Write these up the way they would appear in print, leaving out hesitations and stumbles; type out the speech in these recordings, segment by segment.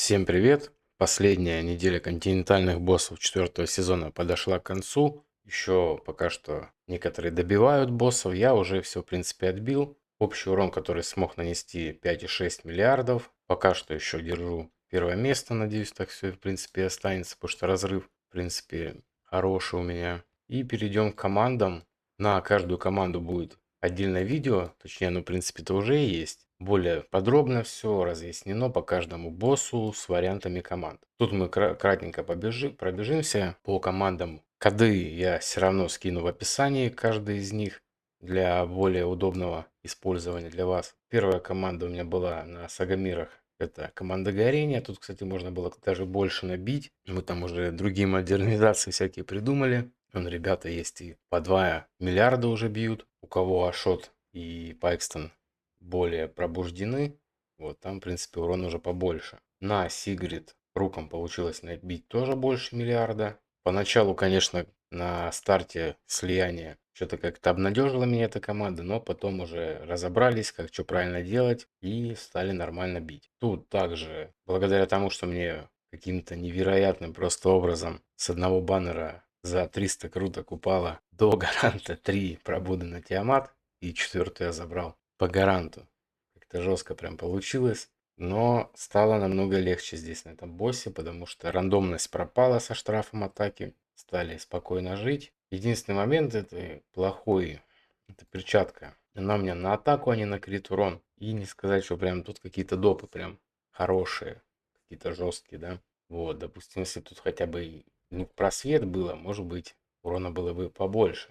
Всем привет! Последняя неделя континентальных боссов четвертого сезона подошла к концу. Еще пока что некоторые добивают боссов. Я уже все, в принципе, отбил. Общий урон, который смог нанести 5,6 миллиардов. Пока что еще держу первое место. Надеюсь, так все, в принципе, и останется, потому что разрыв, в принципе, хороший у меня. И перейдем к командам. На каждую команду будет отдельное видео, точнее, оно, в принципе-то уже есть. Более подробно все разъяснено по каждому боссу с вариантами команд. Тут мы кратенько пробежимся по командам. Коды я все равно скину в описании, каждый из них, для более удобного использования для вас. Первая команда у меня была на Сагамирах. Это команда горения. Тут, кстати, можно было даже больше набить. Мы там уже другие модернизации всякие придумали. Вон, ребята есть и по 2 миллиарда уже бьют. У кого Ашот и Пайкстон более пробуждены, вот там, в принципе, урон уже побольше. На Сигрид рукам получилось набить тоже больше миллиарда. Поначалу, конечно, на старте слияния что-то как-то обнадежила меня эта команда, но потом уже разобрались, как что правильно делать, и стали нормально бить. Тут также, благодаря тому, что мне каким-то невероятным просто образом с одного баннера за 300 круток упало до гаранта 3 пробуды на Тиамат, и четвертую я забрал по гаранту. Как-то жестко прям получилось. Но стало намного легче здесь на этом боссе, потому что рандомность пропала со штрафом атаки. Стали спокойно жить. Единственный момент это плохой. Это перчатка. Она у меня на атаку, а не на крит урон. И не сказать, что прям тут какие-то допы прям хорошие. Какие-то жесткие, да. Вот, допустим, если тут хотя бы ну, просвет было, может быть, урона было бы побольше.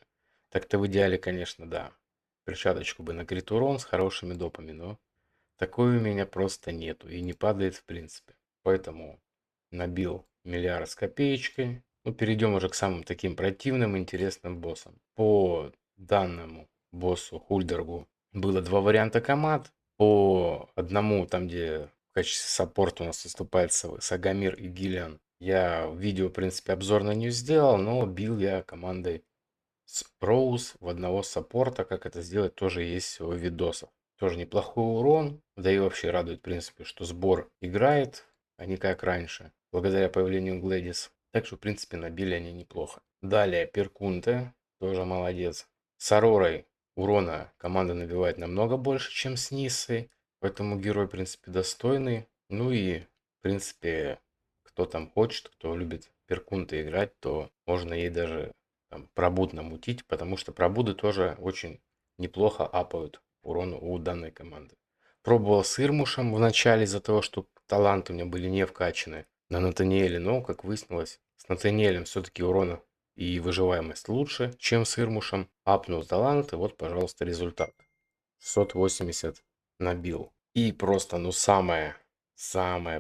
Так-то в идеале, конечно, да. Перчаточку бы на крит урон с хорошими допами, но такой у меня просто нету и не падает в принципе. Поэтому набил миллиард с копеечкой. Ну, перейдем уже к самым таким противным, интересным боссам. По данному боссу Хульдергу было два варианта команд. По одному, там где в качестве саппорта у нас выступает Сагамир и Гиллиан, я видео, в принципе, обзорно не сделал, но бил я командой с Роуз в одного саппорта. Как это сделать, тоже есть в видосах. Тоже неплохой урон. Да и вообще радует, в принципе, что сбор играет, а не как раньше, благодаря появлению Глэдис. Так что, в принципе, набили они неплохо. Далее Перкунте, тоже молодец. С Аророй урона команда набивает намного больше, чем с Ниссой. Поэтому герой, в принципе, достойный. Ну и, в принципе, кто там хочет, кто любит Перкунте играть, то можно ей даже там, пробуд намутить, потому что пробуды тоже очень неплохо апают урон у данной команды. Пробовал с Ирмушем в начале из-за того, что таланты у меня были не вкачаны на Натаниэле, но, как выяснилось, с Натаниэлем все-таки урона и выживаемость лучше, чем с Ирмушем. Апнул талант, и вот, пожалуйста, результат. 680 набил. И просто, ну, самая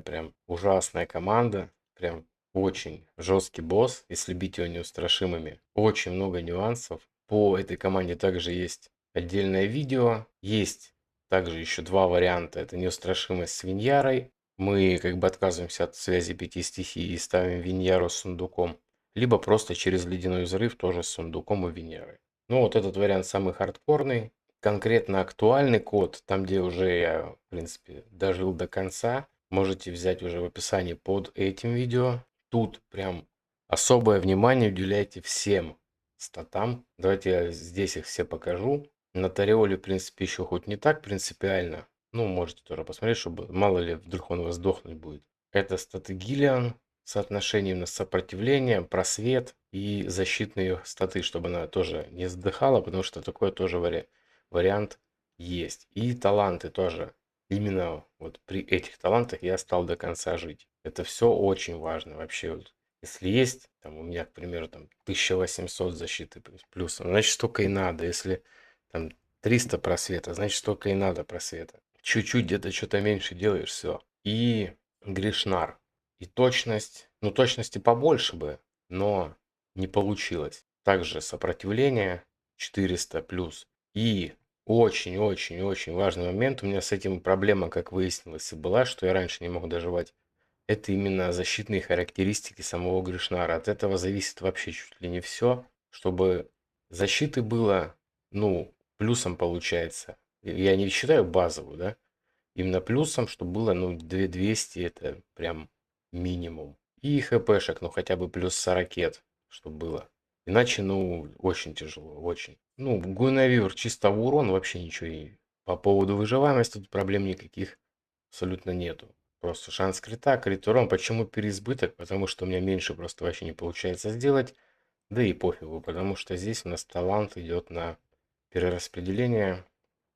прям ужасная команда, прям очень жесткий босс, если бить его неустрашимыми. Очень много нюансов. По этой команде также есть отдельное видео. Есть также еще два варианта. Это неустрашимость с Виньярой. Мы как бы отказываемся от связи пяти стихий и ставим Виньяру с сундуком. Либо просто через ледяной взрыв тоже с сундуком и Виньярой. Ну вот этот вариант самый хардкорный. Конкретно актуальный код, там где уже я, в принципе, дожил до конца, можете взять уже в описании под этим видео. Тут прям особое внимание уделяйте всем статам. Давайте я здесь их все покажу. На Тариоле, в принципе, еще хоть не так принципиально. Ну, можете тоже посмотреть, чтобы мало ли вдруг он у вас сдохнуть будет. Это статы Гиллиан, соотношением на сопротивление, просвет и защитные статы, чтобы она тоже не сдыхала, потому что такое тоже вариант есть. И таланты тоже. Именно вот при этих талантах я стал до конца жить. Это все очень важно вообще. Вот, если есть, там у меня, к примеру, там 1800 защиты плюсом, значит столько и надо. Если там 300 просвета, значит столько и надо просвета. Чуть-чуть где-то что-то меньше делаешь, все. И Гришнар. И точность, ну точности побольше бы, но не получилось. Также сопротивление 400 плюс. И очень-очень-очень важный момент. У меня с этим проблема, как выяснилось, и была, что я раньше не мог доживать. Это именно защитные характеристики самого Гришнара. От этого зависит вообще чуть ли не все. Чтобы защиты было, ну, плюсом получается. Я не считаю базовую, да? именно плюсом, чтобы было, ну, 2200 это прям минимум. И хпшек, ну, хотя бы плюс 40, чтобы было. Иначе, ну, очень тяжело, очень. Ну, Гуинавер чисто в урон, вообще ничего. И по поводу выживаемости тут проблем никаких абсолютно нету. Просто шанс крита, крит урон. Почему переизбыток? Потому что у меня меньше просто вообще не получается сделать. Да и пофигу, потому что здесь у нас талант идет на перераспределение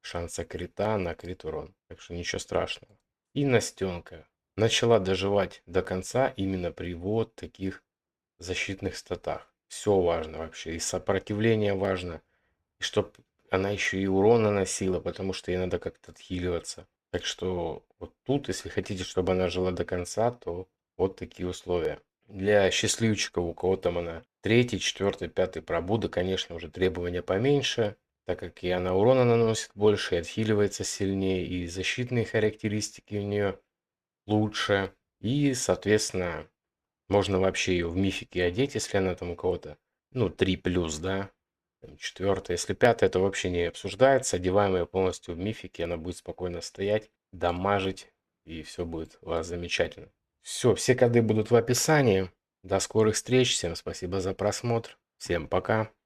шанса крита на крит урон. Так что ничего страшного. И Настенка начала доживать до конца именно при вот таких защитных статах. Все важно вообще. И сопротивление важно. И чтоб она еще и урон наносила, потому что ей надо как-то отхиливаться. Так что вот тут, если хотите, чтобы она жила до конца, то вот такие условия. Для счастливчиков, у кого там она третий, четвертый, пятый пробуда, конечно, уже требования поменьше, так как и она урона наносит больше, и отхиливается сильнее, и защитные характеристики у нее лучше. И, соответственно, можно вообще ее в мифике одеть, если она там у кого-то, ну, 3 плюс, да, четвертая. Если пятая, то вообще не обсуждается. Одеваем ее полностью в мифике, она будет спокойно стоять, дамажить, и все будет у вас замечательно. Все, все коды будут в описании. До скорых встреч, всем спасибо за просмотр, всем пока.